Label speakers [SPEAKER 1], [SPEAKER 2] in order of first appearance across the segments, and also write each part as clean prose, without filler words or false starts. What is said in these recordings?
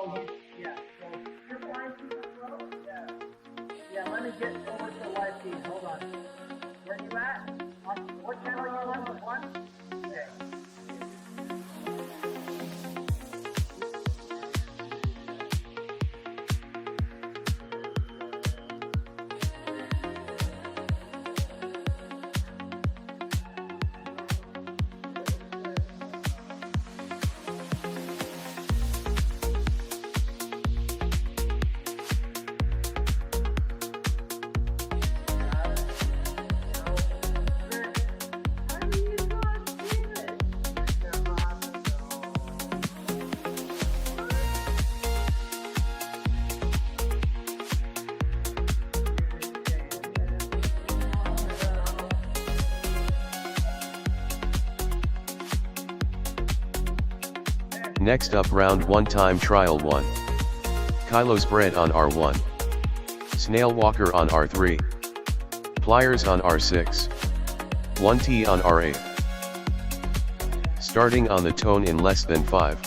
[SPEAKER 1] Yeah, so you're flying super slow? Yeah. Yeah, let me get over to the live feed. Hold on. Where you at? On what channel are you on? The one? Okay.
[SPEAKER 2] Next up, round 1 time trial 1. KylosBread on R1. Snailwalker on R3. Pliers on R6. 1T on R8. Starting on the tone in less than 5.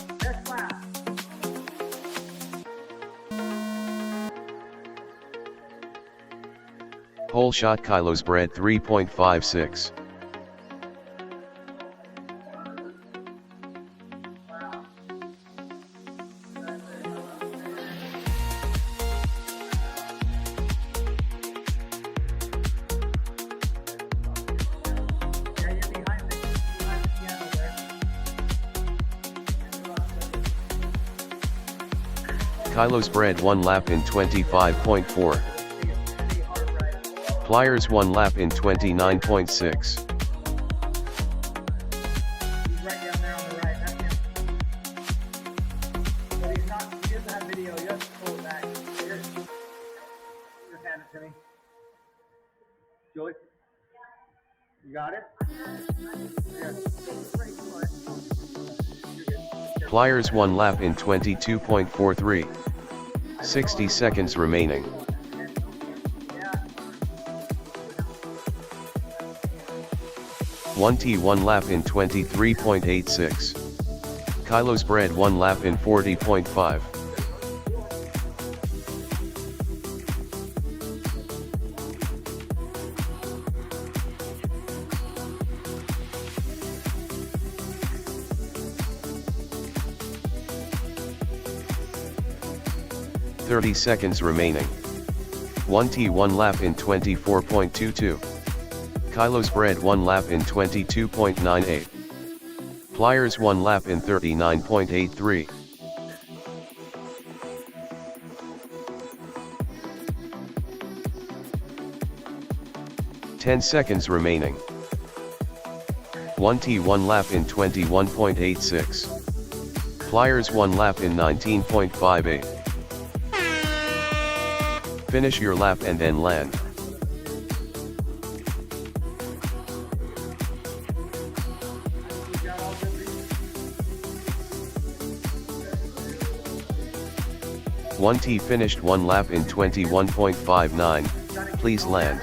[SPEAKER 2] Whole shot KylosBread 3.56. KylosBread 1 lap in 25.4. Pliers 1 lap in 29.6.
[SPEAKER 1] He's right down there on the right, that's him. But he doesn't have video, you have to pull it back. Just hand it to me. Julie? You got it? Yeah.
[SPEAKER 2] Pliers 1 lap in 22.43. 60 seconds remaining. One T 1 lap in 23.86. KylosBread 1 lap in 40.5. .30 seconds remaining. 1T 1 lap in 24.22. KylosBread 1 lap in 22.98. Pliers 1 lap in 39.83. .10 seconds remaining. 1T 1 lap in 21.86. Pliers 1 lap in 19.58. Finish your lap and then land. One T finished 1 lap in 21.59, please land.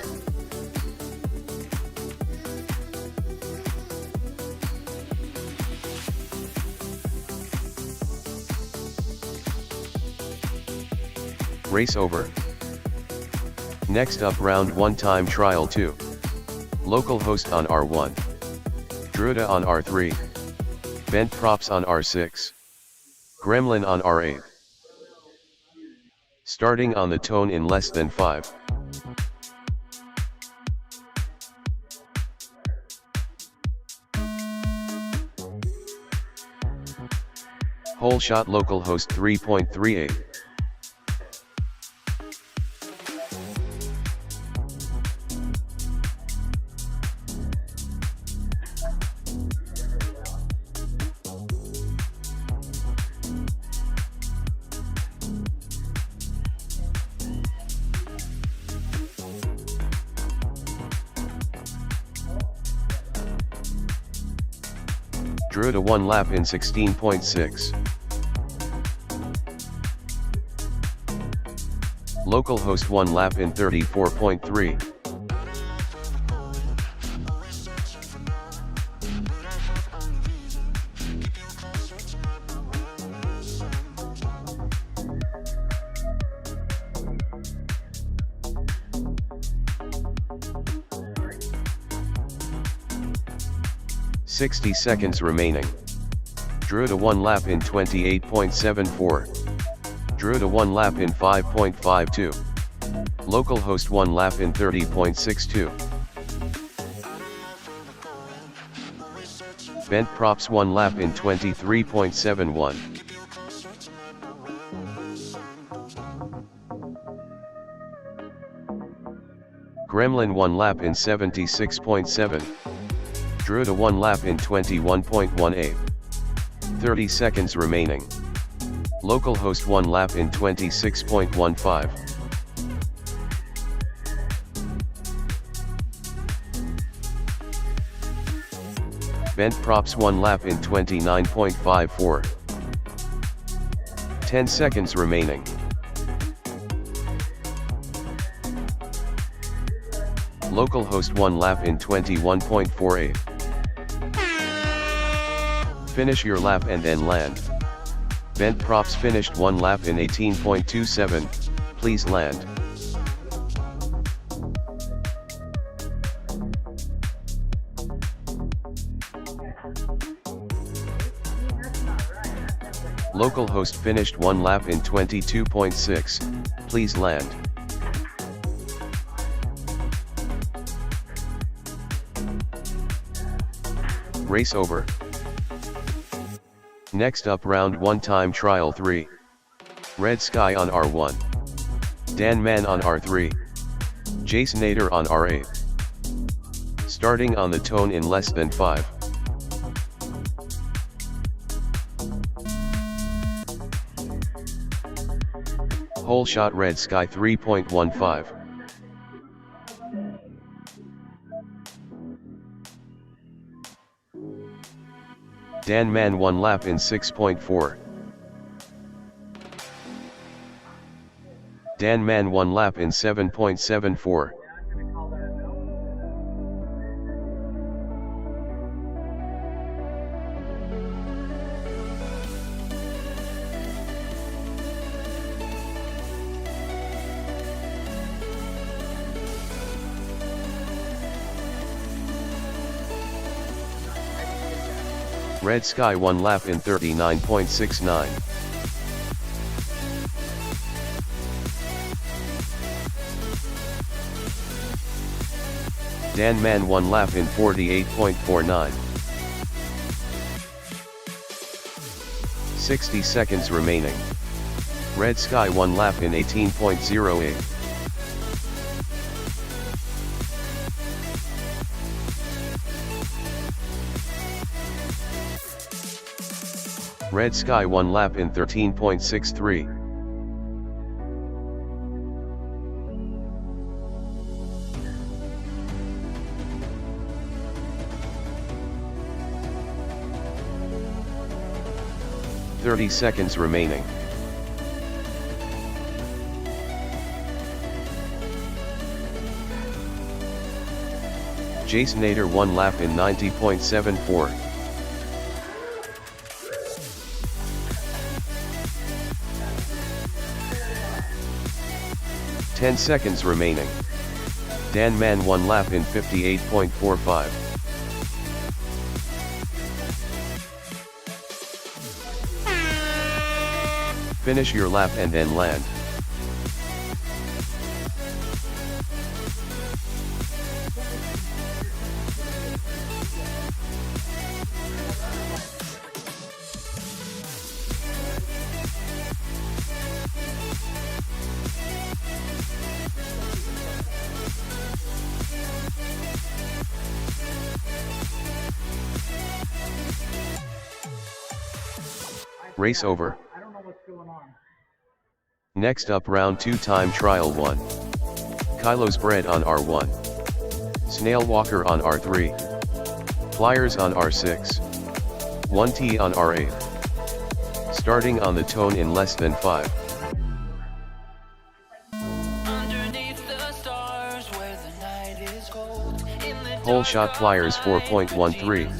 [SPEAKER 2] Race over. Next up, round 1 time trial 2. Localhost on R1. Drewtah on R3. Bent props on R6. Gremlyn on R8. Starting on the tone in less than 5. Whole shot localhost 3.38. Drewtah 1 lap in 16.6. Localhost 1 lap in 34.3. 60 seconds remaining. Drewtah 1 lap in 28.74. Drewtah 1 lap in 5.52. Localhost 1 lap in 30.62. Bent props 1 lap in 23.71. Gremlyn 1 lap in 76.7. Drewtah 1 lap in 21.18. 30 seconds remaining. Localhost 1 lap in 26.15. Bent props 1 lap in 29.54. 10 seconds remaining. Localhost 1 lap in 21.48. Finish your lap and then land. Bent props finished 1 lap in 18.27, please land. Localhost finished 1 lap in 22.6, please land. Race over. Next up, round 1 time trial 3. RedSky on R1. Dan on R3. Jacenater on R8. Starting on the tone in less than 5. Whole shot RedSky 3.15. Dan 1 lap in 6.4. Dan 1 lap in 7.74. RedSky 1 lap in 39.69. Dan 1 lap in 48.49. 60 seconds remaining. RedSky 1 lap in 18.08. RedSky 1 lap in 13.63. "30 seconds remaining. Jacenater 1 lap in 90.74. "10 seconds remaining. Dan 1 lap in 58.45. Finish your lap and then land. Race over.
[SPEAKER 1] I don't know what's going on.
[SPEAKER 2] Next up, round 2 time trial 1. KylosBread on R1. Snailwalker on R3. Pliers on R6. 1T on R8. Starting on the tone in less than 5. Whole shot pliers 4.13.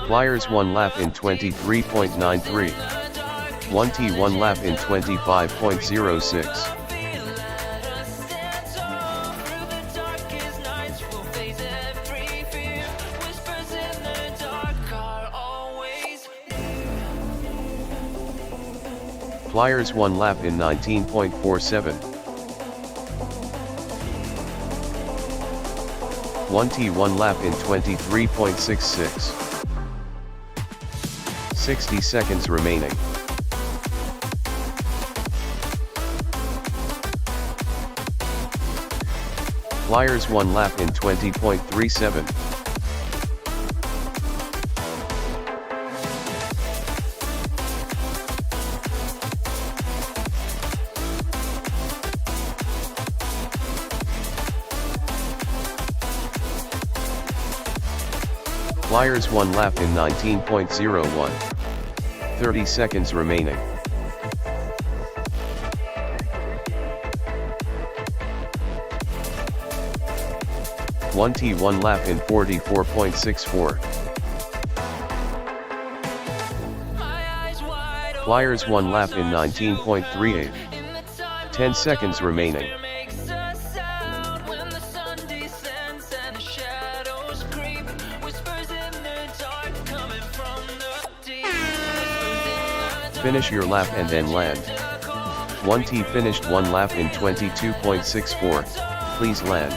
[SPEAKER 2] Pliers 1 lap in 23.93. 1T 1 lap in 25.06. Pliers 1 lap in 19.47. 1T 1 lap in 23.66. 60 seconds remaining. Pliers 1 lap in 20.37. Pliers 1 lap in 19.01. 30 seconds remaining. One T 1 lap in 44.64. Pliers 1 lap in 19.38. 10 seconds remaining. Finish your lap and then land. 1T finished 1 lap in 22.64. Please land.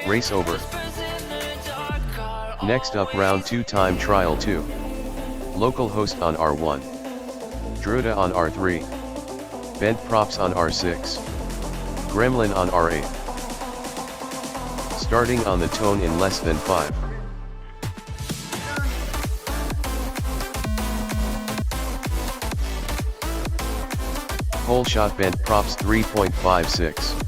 [SPEAKER 2] Race over. Next up, round 2 time trial 2. Localhost on R1. Drewtah on R3. Bent props on R6. Gremlyn on R8. Starting on the tone in less than 5. Whole shot bent props 3.56.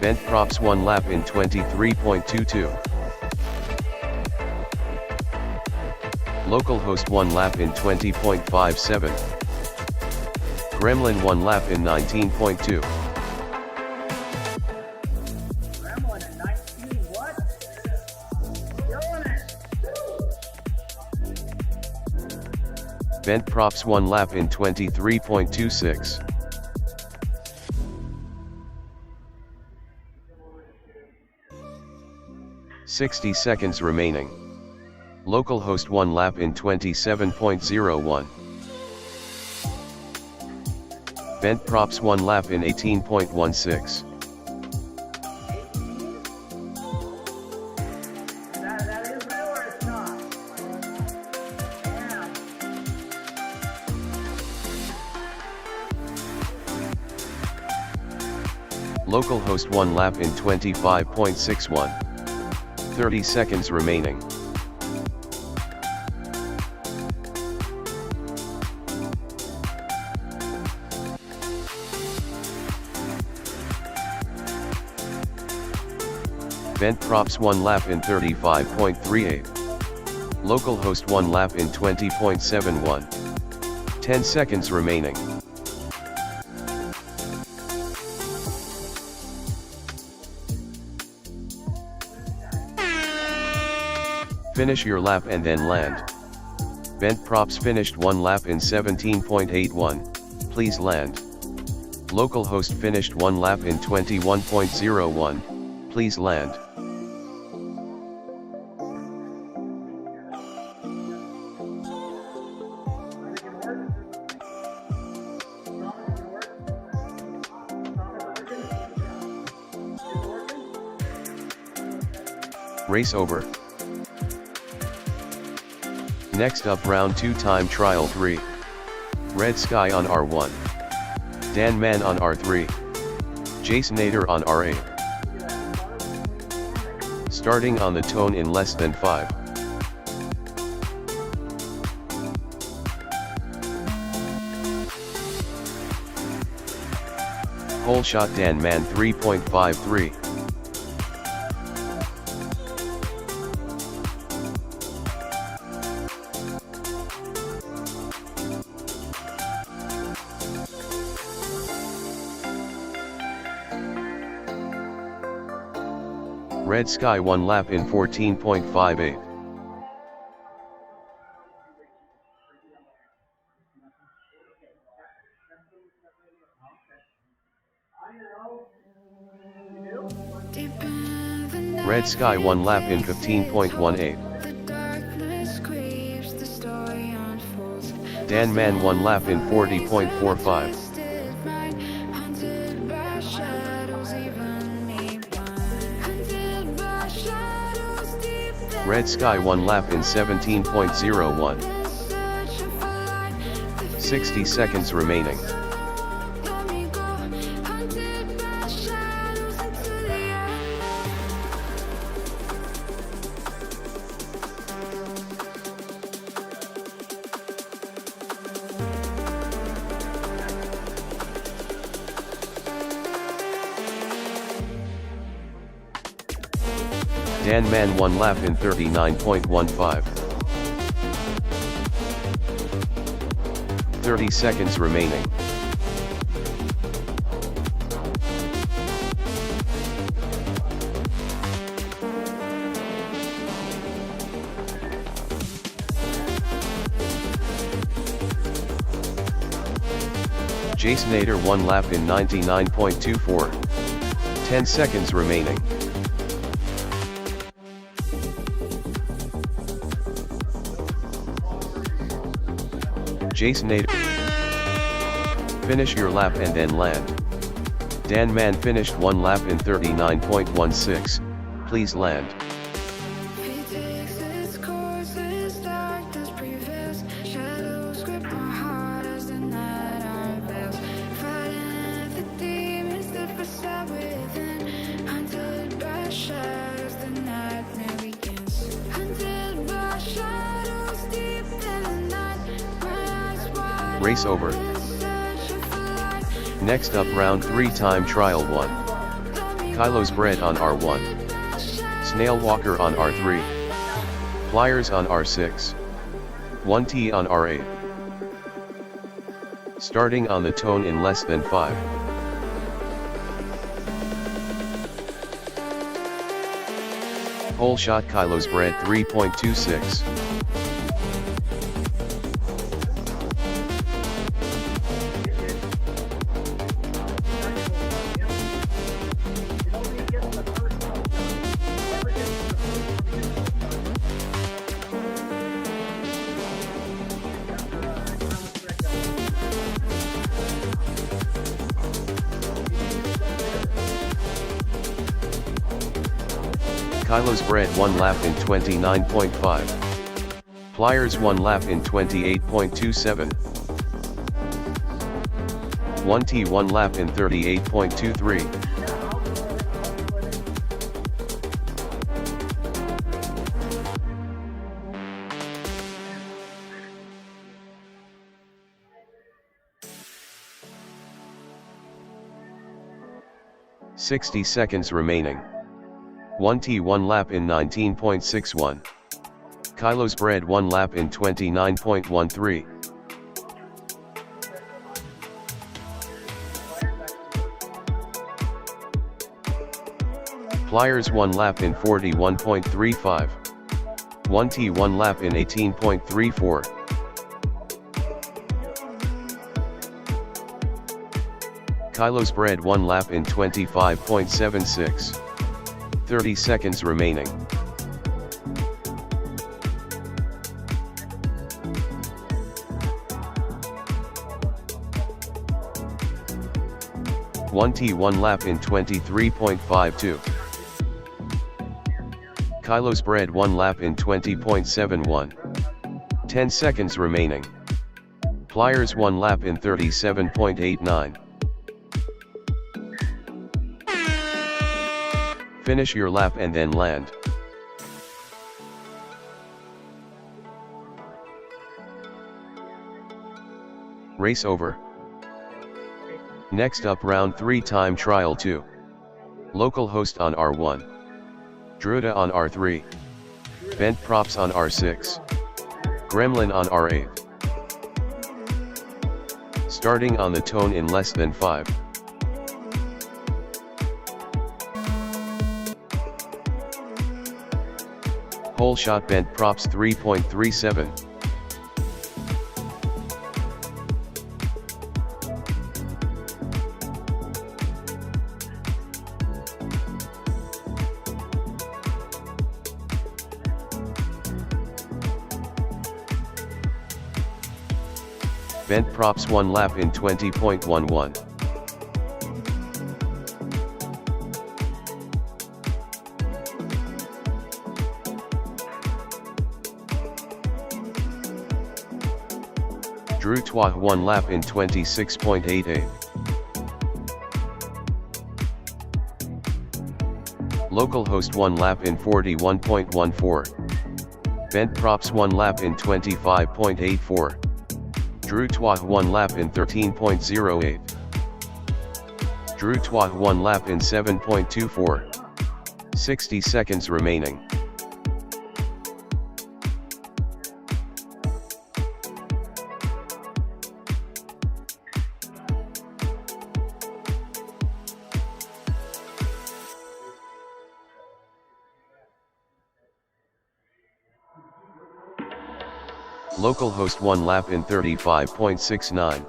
[SPEAKER 2] Bent props 1 lap in 23.22. Localhost 1 lap in 20.57. Gremlyn 1 lap in 19.2.
[SPEAKER 1] Gremlyn at 19, what? Killing it.
[SPEAKER 2] Bent props 1 lap in 23.26. "60 seconds remaining. Localhost 1 lap in 27.01. Bent props 1 lap in 18.16.
[SPEAKER 1] That is real or it's not? Yeah.
[SPEAKER 2] Localhost 1 lap in 25.61. 30 seconds remaining. Bent props 1 lap in 35.38. Localhost 1 lap in 20.71. 10 seconds remaining. Finish your lap and then land. Bent props finished 1 lap in 17.81. Please land. Localhost finished 1 lap in 21.01. Please land. Race over. Next up, round 2 time trial 3. RedSky on R1. Dan Man on R3. Jacenater on R8. Starting on the tone in less than 5. Hole shot Dan Man 3.53. RedSky 1 lap in 14.58. RedSky 1 lap in 15.18. Dan Man 1 lap in 40.45. RedSky 1 lap in 17.01. 60 seconds remaining. Dan Man 1 lap in 39.15. 30 seconds remaining. Jacenater 1 lap in 99.24. 10 seconds remaining. Jacenater. Finish your lap and then land. Dan Man finished 1 lap in 39.16. Please land. Race over. Next up, round 3 time trial 1. KylosBread on R1. Snailwalker on R3. Pliers on R6. 1T on R8. Starting on the tone in less than 5. Hole shot KylosBread 3.26. KylosBread 1 lap in 29.5. Pliers 1 lap in 28.27. 1T 1 lap in 38.23. "60 seconds remaining. 1T 1 lap in 19.61. KylosBread 1 lap in 29.13. Pliers 1 lap in 41.35. 1T 1 lap in 18.34. KylosBread 1 lap in 25.76. 30 seconds remaining. "1T 1 lap in 23.52. KylosBread 1 lap in 20.71. 10 seconds remaining. Pliers 1 lap in 37.89. Finish your lap and then land. Race over. Next up round 3 time trial 2. Localhost on R1. Drewtah on R3. Bent props on R6. Gremlyn on R8. Starting on the tone in less than 5. Whole shot bent props 3.37. Bent props 1 lap in 20.11. Drewtah 1 lap in 26.88. Localhost 1 lap in 41.14. Bent props 1 lap in 25.84. Drewtah 1 lap in 13.08. Drewtah 1 lap in 7.24. 60 seconds remaining. Localhost 1 lap in 35.69.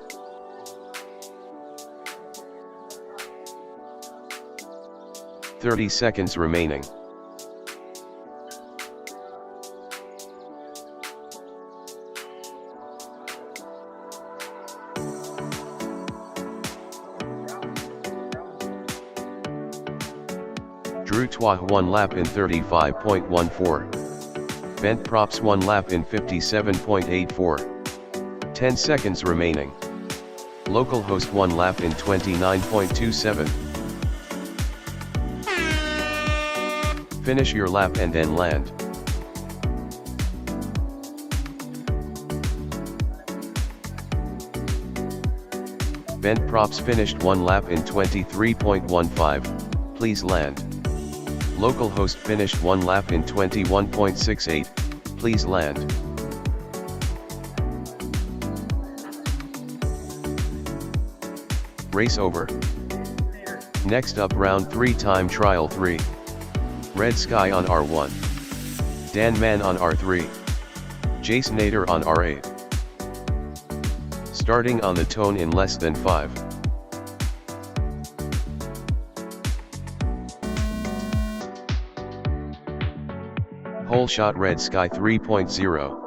[SPEAKER 2] "30 seconds remaining. Drewtah 1 lap in 35.14. Bent props 1 lap in 57.84. 10 seconds remaining. Localhost 1 lap in 29.27. Finish your lap and then land. Bent props finished 1 lap in 23.15. Please land. Localhost finished 1 lap in 21.68, please land. Race over. Next up round 3 time trial 3. RedSky on R1. Dan on R3. Jacenater on R8. Starting on the tone in less than 5. Whole shot RedSky 3.0.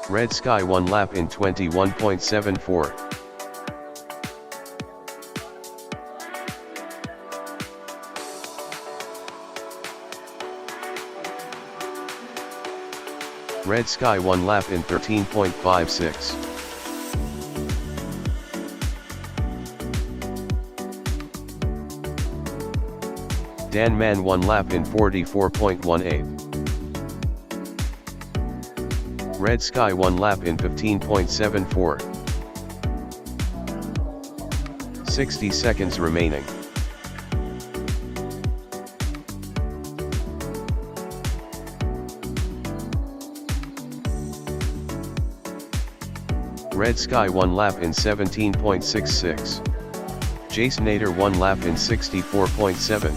[SPEAKER 2] RedSky 1 lap in 21.74. RedSky 1 lap in 13.56. Dan 1 lap in 44.18. RedSky 1 lap in 15.74. 60 seconds remaining. RedSky 1 lap in 17.66. Jacenater 1 lap in 64.7.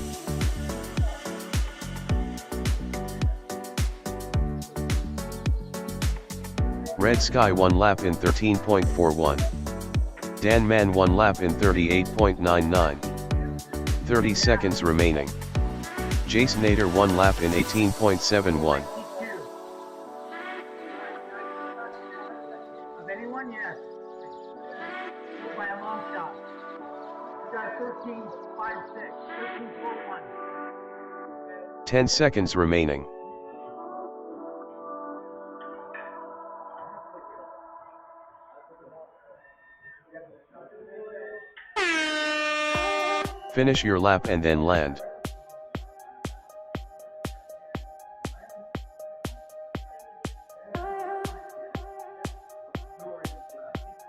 [SPEAKER 2] RedSky 1 lap in 13.41. Dan 1 lap in 38.99. 30 seconds remaining. Jacenater 1 lap in 18.71.
[SPEAKER 1] Of anyone? Yes. By a long shot. You got 13.56, 13.41.
[SPEAKER 2] 10 seconds remaining. Finish your lap and then land.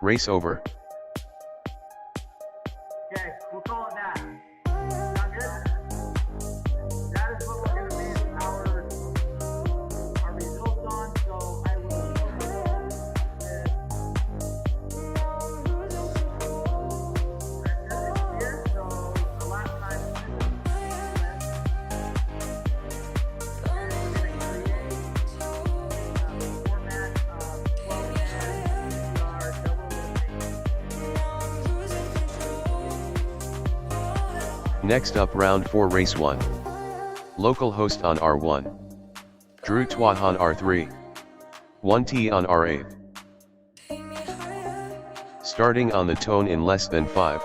[SPEAKER 2] Race over.
[SPEAKER 1] Okay, we'll call it that. Sound good? That is what we're going to base our results on, so I will show you here. So the last time and we're going to create a format of 12 and our double rotation.
[SPEAKER 2] Next up, round 4, race 1. Localhost on R1. Drewtah on R3. 1T on R8. Starting on the tone in less than 5.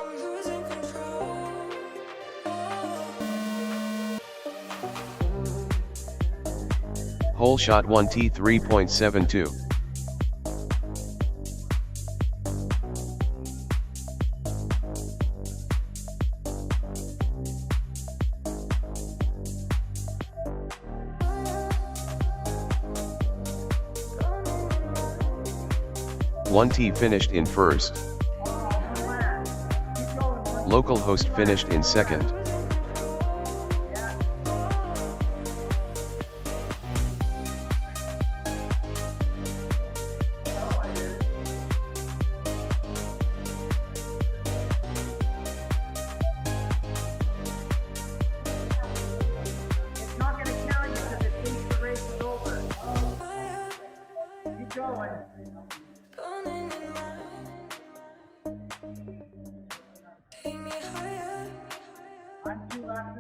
[SPEAKER 2] Hole shot 1T 3.72. One T finished in first. Localhost finished in second.
[SPEAKER 1] It's not going to count you because it thinks the race is over. Keep going.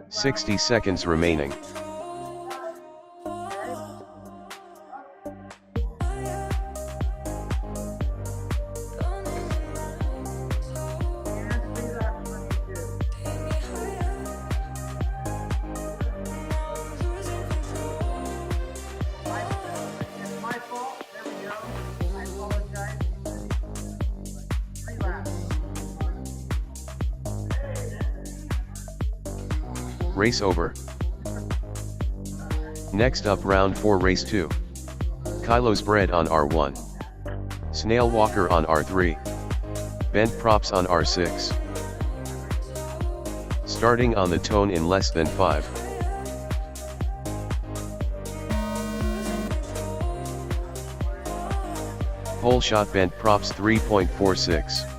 [SPEAKER 2] 60 seconds remaining. Race over. Next up, round 4, race 2. KylosBread on R1. Snailwalker on R3. Bent props on R6. Starting on the tone in less than 5. Hole shot bent props 3.46.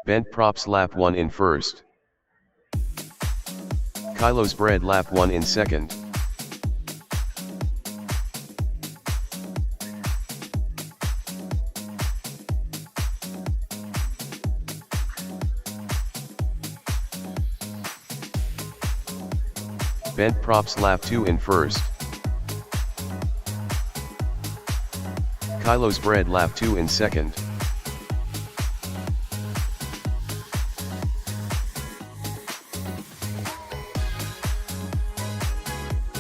[SPEAKER 2] Bent props lap 1 in first. KylosBread lap 1 in second. Bent props lap 2 in first. KylosBread lap 2 in second.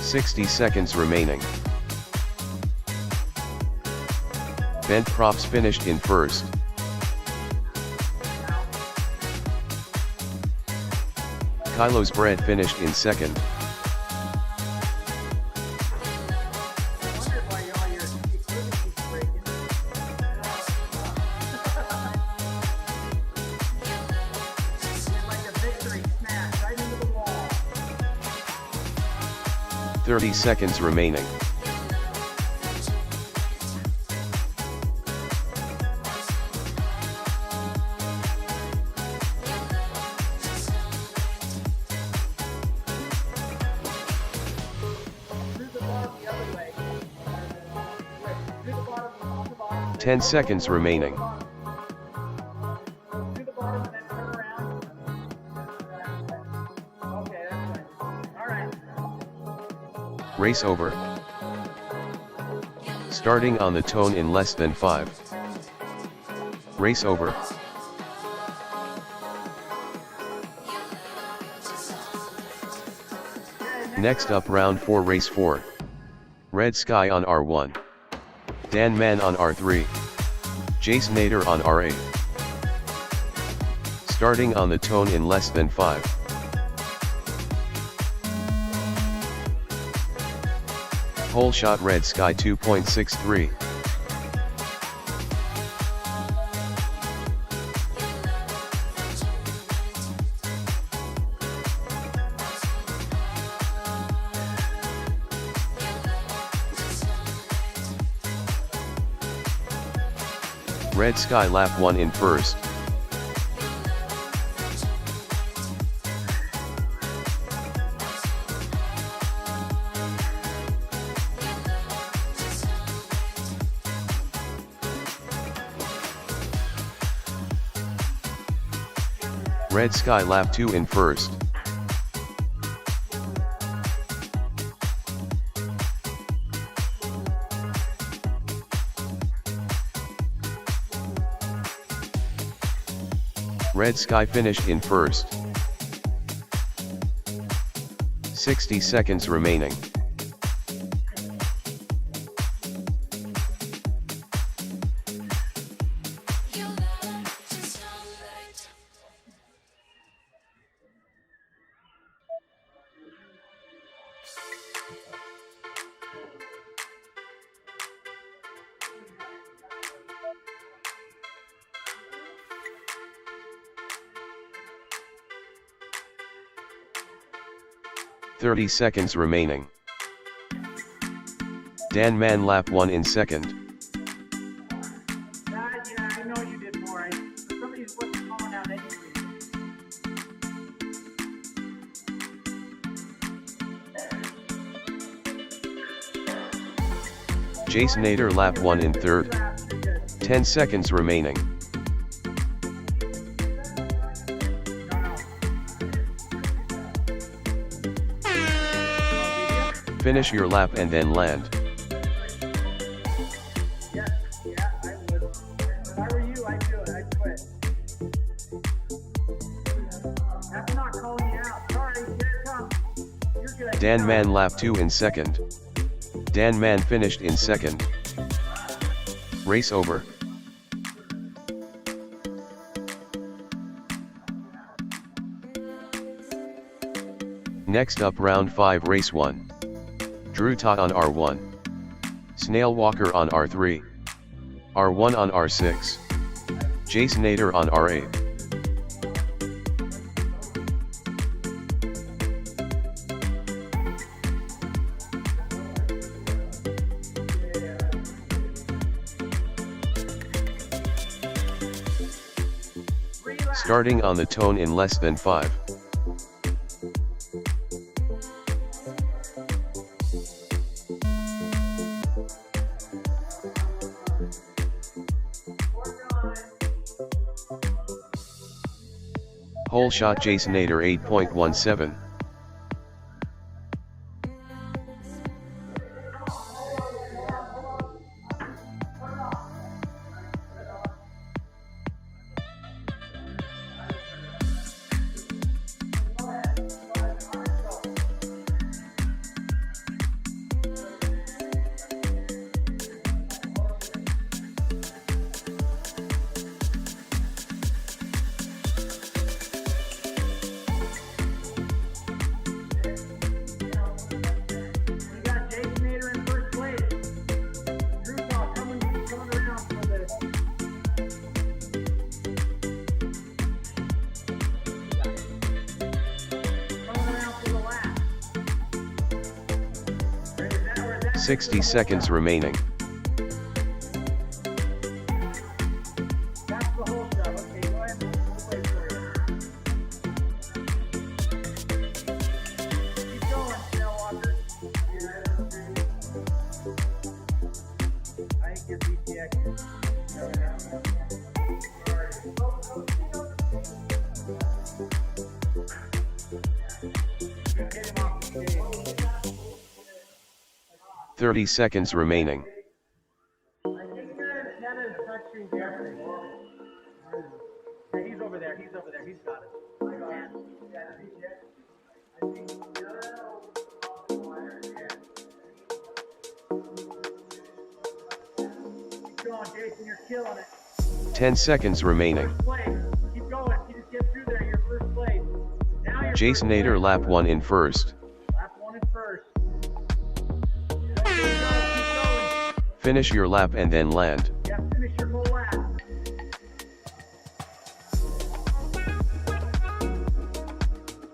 [SPEAKER 2] "60 seconds remaining. Bent props finished in first. KylosBread finished in second.
[SPEAKER 1] Like a victory smash right into the wall.
[SPEAKER 2] 30 seconds remaining.
[SPEAKER 1] Through the bottom the other way. Through the bottom, off the bottom.
[SPEAKER 2] 10 seconds remaining.
[SPEAKER 1] Through the bottom and then turn around. Okay, that's right. Alright.
[SPEAKER 2] Race over. Starting on the tone in less than 5. Race over. Next up round 4 race 4. RedSky on R1. Dan on R3. Jacenater on R8. Starting on the tone in less than 5. Hole shot RedSky 2.63. RedSky lap 1 in first. RedSky lap 2 in first. RedSky finished in first. 60 seconds remaining. "30 seconds remaining. Dan lap 1 in second.
[SPEAKER 1] I know you did more. Somebody's wasn't calling out anyway.
[SPEAKER 2] Jacenater lap 1 in third. 10 seconds remaining. Finish your lap and then land.
[SPEAKER 1] Yeah, I would. If I were you, I'd do it. I'd quit. That's not calling you out. Sorry, here it comes. You're good.
[SPEAKER 2] Dan lap 2 in second. Dan finished in second. Race over. Next up round 5 race 1. Drewtah on R1. Snailwalker on R3. R1 on R6. Jacenater on R8. Starting on the tone in less than 5. Hole shot Jacenater 8.17. "... 60 seconds remaining.
[SPEAKER 1] That's the whole stuff. Okay, go ahead and wait for you. Keep going, Snailwalker. I think you're BTX. Get him off the stage.
[SPEAKER 2] 30 seconds remaining.
[SPEAKER 1] I think Antenna's touching Jeffrey. Yeah, he's over there. He's over there. He's got it. going, Jason. You're killing it.
[SPEAKER 2] 10 seconds remaining.
[SPEAKER 1] First place. Keep going. You just get through there. You're first place. Now you're
[SPEAKER 2] Jacenater lap 1 in first.
[SPEAKER 1] Lap 1 in first. Go, keep going.
[SPEAKER 2] Finish your lap and then land.
[SPEAKER 1] Yeah, finish your whole lap.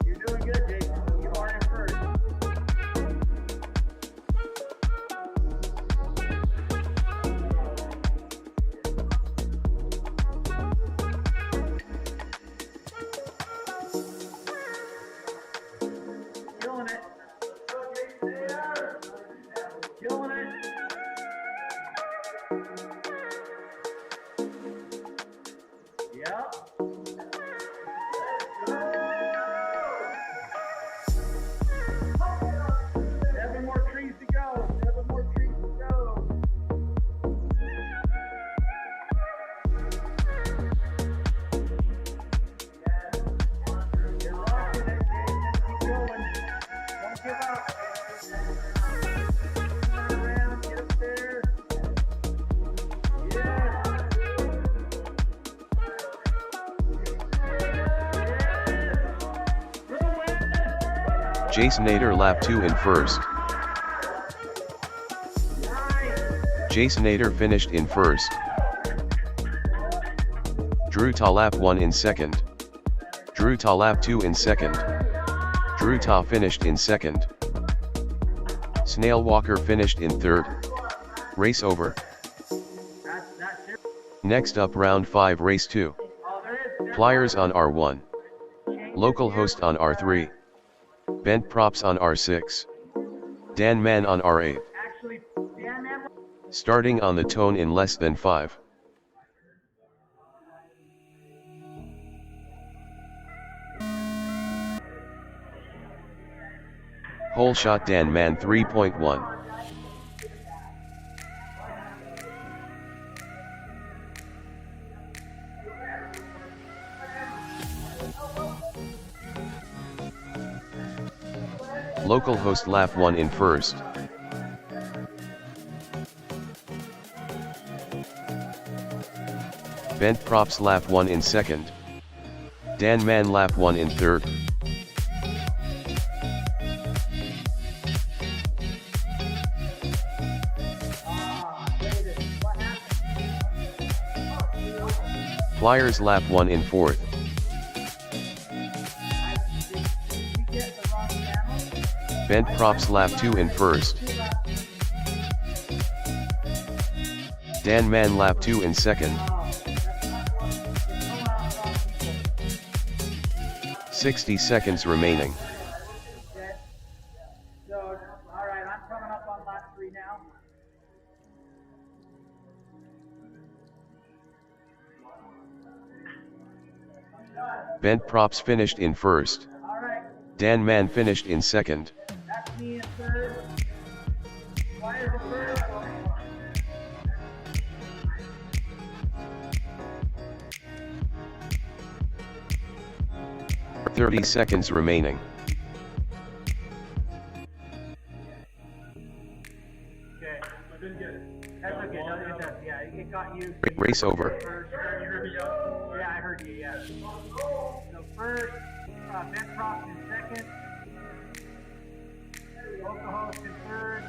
[SPEAKER 1] You're doing good, Jason. You are in first. Killing it. Killing it. Yep. 7 more trees to go. 7 more trees to go. You're rocking it, Jason. Keep going. Don't give up. Turn around. Get up there. Yes.
[SPEAKER 2] Jacenater lap 2 in first. Jacenater finished in first. Drewtah lap 1 in second. Drewtah lap 2 in second. Drewtah finished in second. Snailwalker finished in third. Race over. Next up round 5 race 2. Pliers on R1. Localhost on R3. Bent props on R6. Dan Man on R8. Starting on the tone in less than 5. Hole shot Dan Man 3.1. Localhost lap 1 in first. Bent props lap 1 in second. Dan Man lap 1 in third. Pliers lap 1 in fourth. Bent props lap 2 in first. Dan Man lap 2 in second. 60 seconds remaining.
[SPEAKER 1] So, all right, I'm coming up on lap 3 now.
[SPEAKER 2] Bent props finished in first.
[SPEAKER 1] All right,
[SPEAKER 2] Dan Man finished in second.
[SPEAKER 1] that's me in third. Pliers in first.
[SPEAKER 2] 30 seconds remaining.
[SPEAKER 1] Okay, that's okay. No, it does. Yeah, it got you.
[SPEAKER 2] Race over.
[SPEAKER 1] Yeah, I heard you. Yeah. So first, bent props in second. Localhost in third.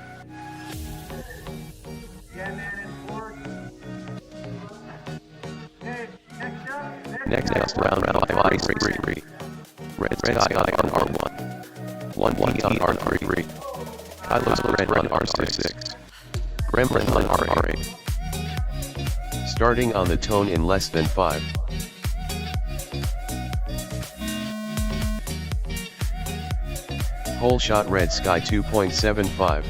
[SPEAKER 1] Jacenater in fourth. Okay, next up.
[SPEAKER 2] Next round 5 3. RedSky on R1. 1 on R3. KylosBread on R6. Gremlyn on R8. Starting on the tone in less than 5. Hole shot RedSky 2.75.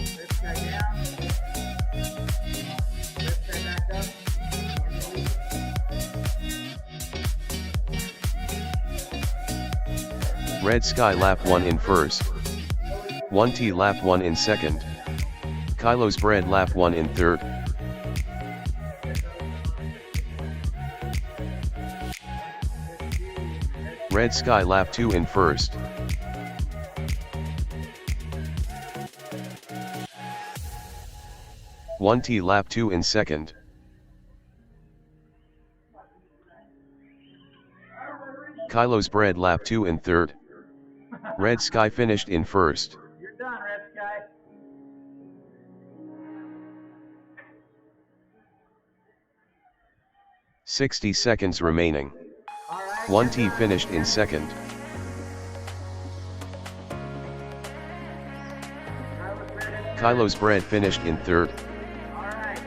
[SPEAKER 1] RedSky down. RedSky back up.
[SPEAKER 2] RedSky lap 1 in first. 1T lap 1 in second. KylosBread lap 1 in third. RedSky lap 2 in first. 1T lap 2 in second. KylosBread lap 2 in third. RedSky finished in first.
[SPEAKER 1] You're done, RedSky.
[SPEAKER 2] "60 seconds remaining.
[SPEAKER 1] All right.
[SPEAKER 2] 1T finished in second. KylosBread finished in third.
[SPEAKER 1] All right.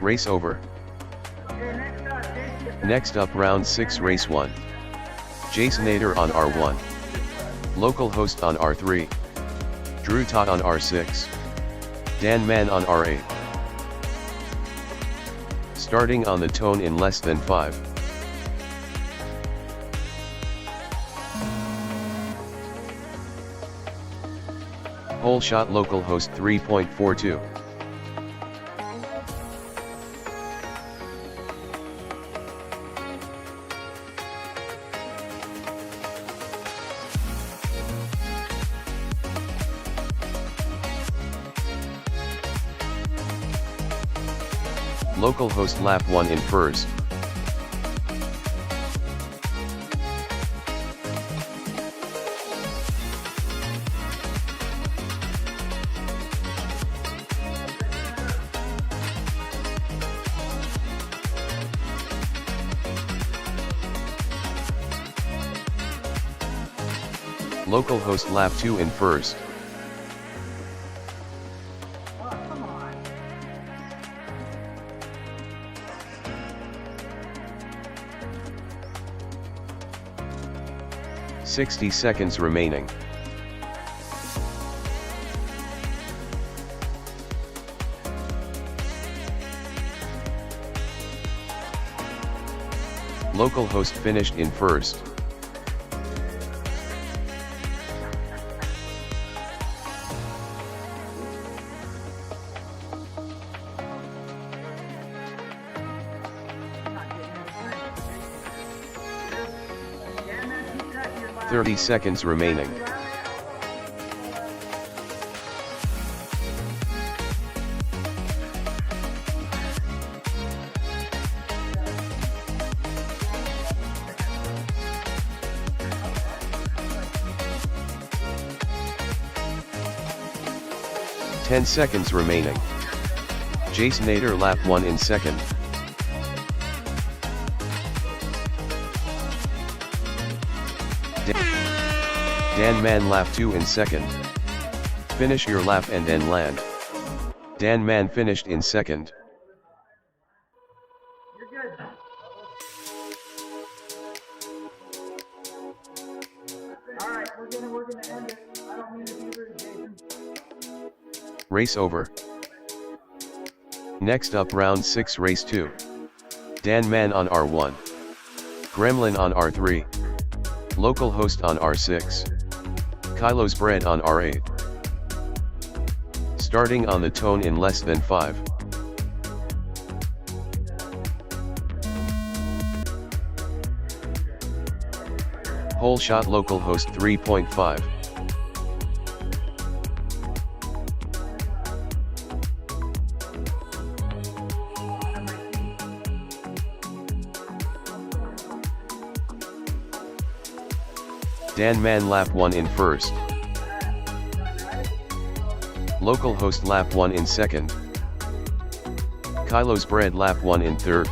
[SPEAKER 2] Race over.
[SPEAKER 1] Okay,
[SPEAKER 2] Next up round 6 race 1. Jacenater on R1. Localhost on R3. Drewtah on R6. Dan on R8. Starting on the tone in less than 5. Hole shot localhost 3.42. Localhost lap 1 in first. Localhost lap 2 in first.
[SPEAKER 1] Oh, come on.
[SPEAKER 2] 60 seconds remaining. Localhost finished in first.
[SPEAKER 1] I'm not getting any time. Yeah, man, keep track of your lap.
[SPEAKER 2] 30 seconds remaining. Ten seconds remaining. Jacenater lap 1 in second. Dan lap 2 in second. Finish your lap and then land. Dan finished in second.
[SPEAKER 1] You're good. All right, we're gonna end it. I don't mean to be rude, Jason.
[SPEAKER 2] Race over. Next up round 6 race 2. Dan on R1. Gremlyn on R3. Localhost on R6. KylosBread on R8. Starting on the tone in less than 5. Hole shot localhost 3.5. Dan lap 1 in first. Localhost lap 1 in second. KylosBread lap 1 in third.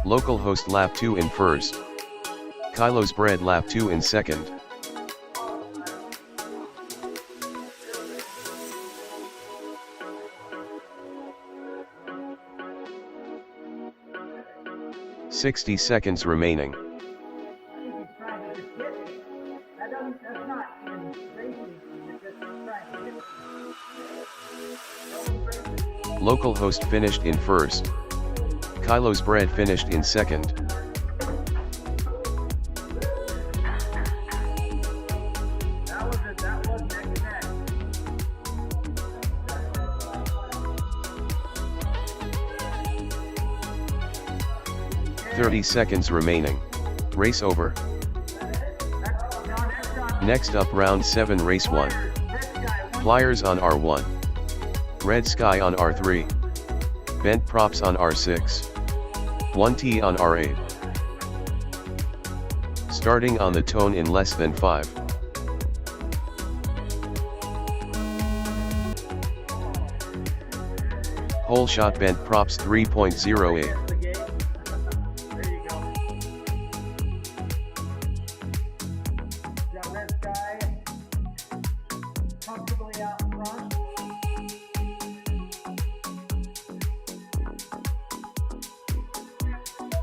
[SPEAKER 2] Localhost lap 2 in first. KylosBread lap 2 in second. "60 seconds remaining.
[SPEAKER 1] I think he's trying to just hit me. That's not even racing. It's just trying to hit me.
[SPEAKER 2] Localhost finished in first. KylosBread finished in second.
[SPEAKER 1] That was neck and neck.
[SPEAKER 2] 30 seconds remaining. Race over. Next up round 7 race 1. Pliers on R1. RedSky on R3. Bent props on R6. 1T on R8. Starting on the tone in less than 5. Whole shot bent props 3.08.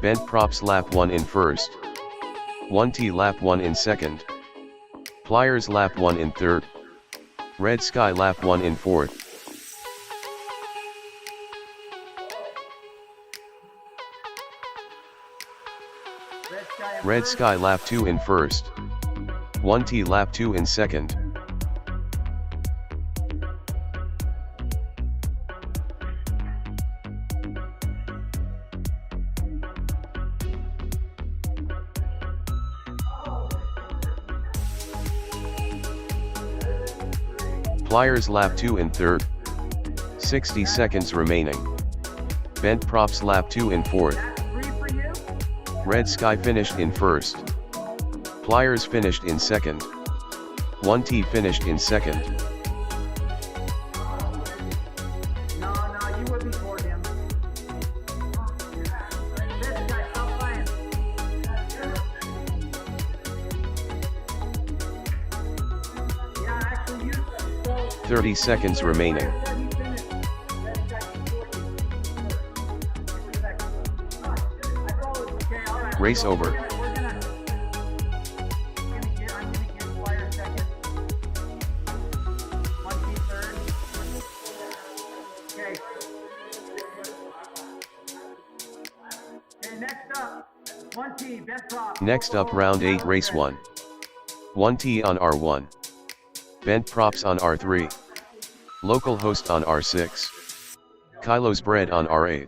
[SPEAKER 2] Bent props lap 1 in first. 1T lap 1 in second. Pliers lap 1 in third. RedSky lap 1 in fourth. RedSky lap 2 in first. 1T lap 2 in second. Pliers lap 2 in third. 60 seconds remaining. Bent props lap 2 in fourth. RedSky finished in first. Pliers finished in second. 1T finished in second.
[SPEAKER 1] No, you would be for him. This guy, stop playing. Yeah, actually, you.
[SPEAKER 2] 30 seconds remaining. Race over. Next up round 8 race 1. 1T on R1. Bent props on R3. Localhost on R6. KylosBread on R8.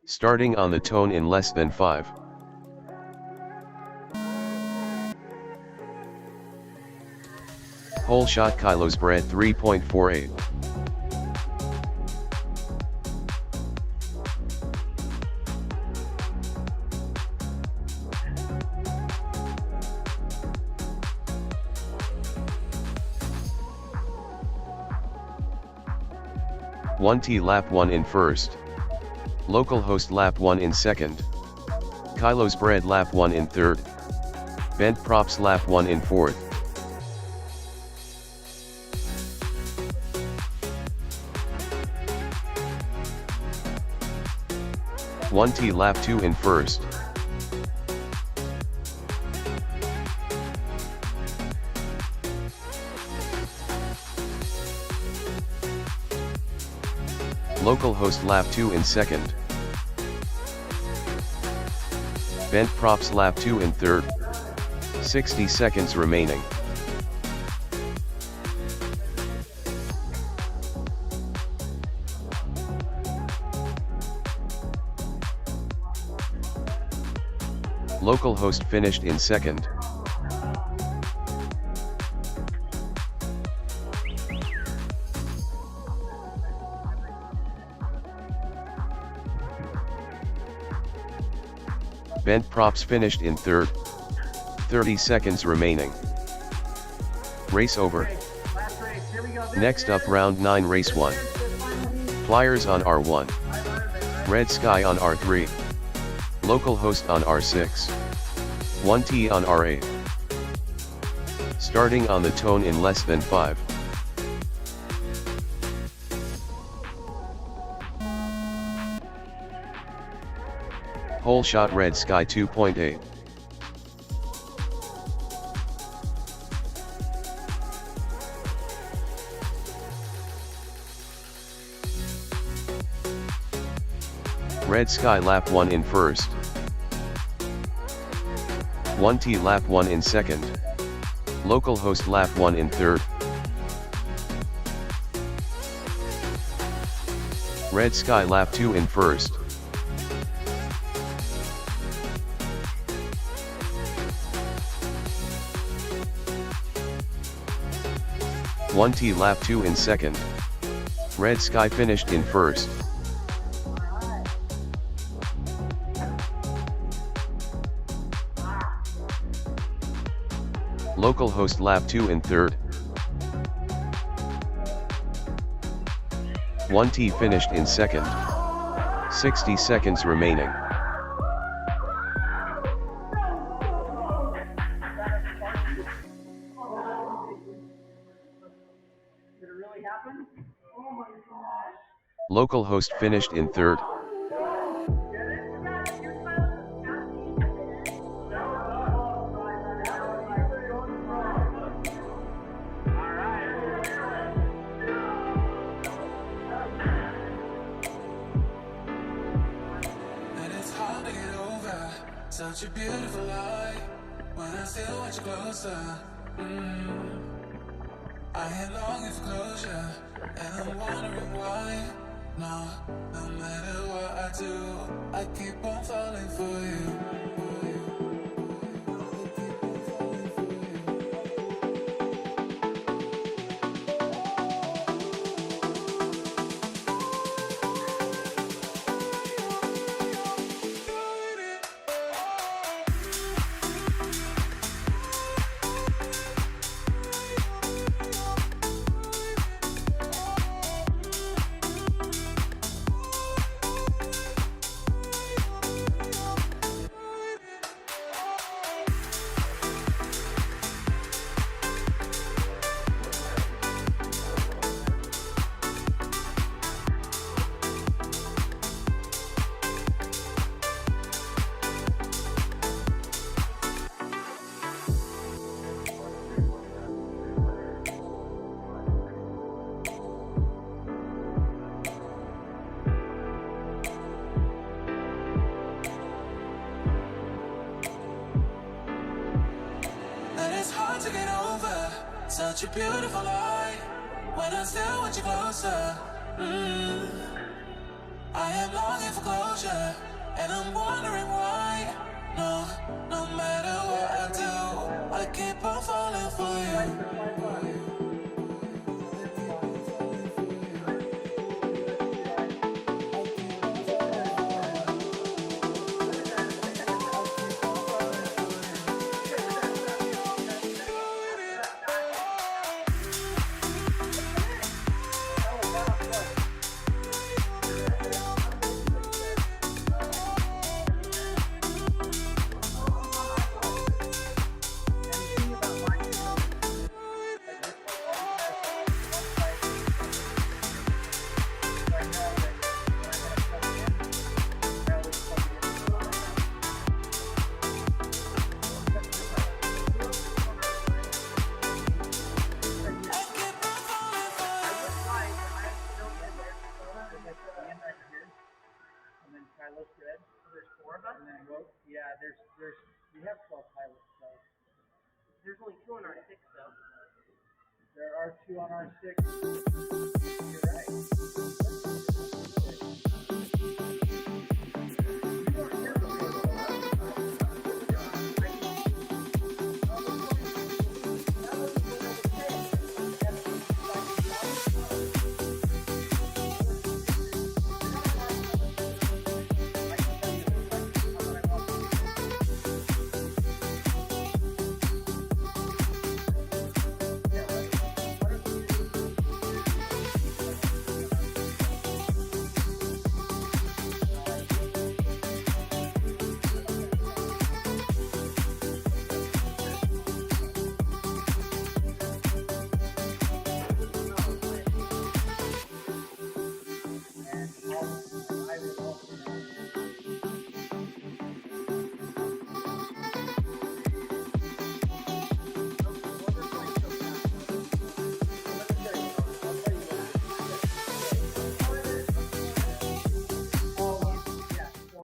[SPEAKER 2] Starting on the tone in less than 5. Whole shot KylosBread 3.48. One T lap 1 in first. Localhost lap 1 in second. KylosBread lap 1 in third. Bent props lap 1 in fourth. One T lap 2 in first. Localhost lap 2 in second. Bent props lap 2 in third. 60 seconds remaining. Localhost finished in second. Bent props finished in third. 30 seconds remaining. Race over. Next up round 9 race 1. Pliers on R1. RedSky on R3. Localhost on R6. 1T on R8. Starting on the tone in less than 5. Whole shot RedSky 2.8. RedSky lap 1 in first. 1T lap 1 in second. Localhost lap 1 in third. RedSky lap 2 in first. 1T lap 2 in second. RedSky finished in first. Localhost lap 2 in third. 1T finished in second. 60 seconds remaining.
[SPEAKER 1] Did it really happen? Oh my gosh.
[SPEAKER 2] Localhost finished in third.
[SPEAKER 3] Such a beautiful light, when I still watch you closer. I am longing for closure, and I'm wondering why. No matter what I do, I keep on falling for you. To get over such a beautiful light, when I still want you closer. I am longing for closure, and I'm wondering why. No matter what I do, I keep on falling for you.
[SPEAKER 1] KylosBread. There's 4 of us? And then yeah, we have 12 pilots, so. There's only 2 on our 6, though. There are 2 on our 6.